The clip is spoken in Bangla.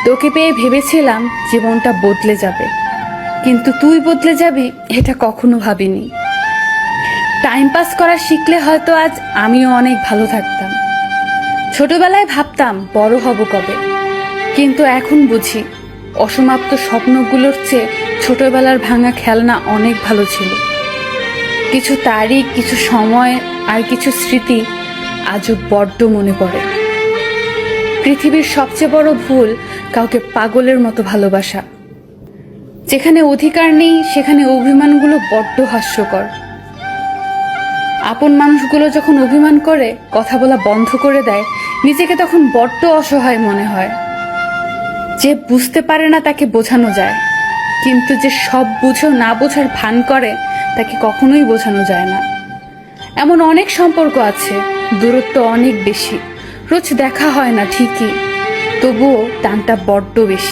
তোকে পেয়ে ভেবেছিলাম জীবনটা বদলে যাবে, কিন্তু তুই বদলে যাবি এটা কখনো ভাবিনি। টাইম পাস করা শিখলে হয়তো আজ আমিও অনেক ভালো থাকতাম। ছোটবেলায় ভাবতাম বড় হব কবে, কিন্তু এখন বুঝি অসমাপ্ত স্বপ্নগুলোর চেয়ে ছোটবেলার ভাঙা খেলনা অনেক ভালো ছিল। কিছু তারিখ, কিছু সময় আর কিছু স্মৃতি আজও বড্ড মনে পড়ে। পৃথিবীর সবচেয়ে বড় ভুল কাউকে পাগলের মতো ভালোবাসা। যেখানে অধিকার নেই সেখানে অভিমানগুলো বড্ড হাস্যকর। আপন মানুষগুলো যখন অভিমান করে, কথা বলা বন্ধ করে দেয়, নিজেকে তখন বড্ড অসহায় মনে হয়। যে বুঝতে পারে না তাকে বোঝানো যায়, কিন্তু যে সব বুঝেও না বোঝার ভান করে তাকে কখনোই বোঝানো যায় না। এমন অনেক সম্পর্ক আছে, দূরত্ব অনেক বেশি, রোজ দেখা হয় না ঠিকই, তবুও টানটা বড্ড বেশি।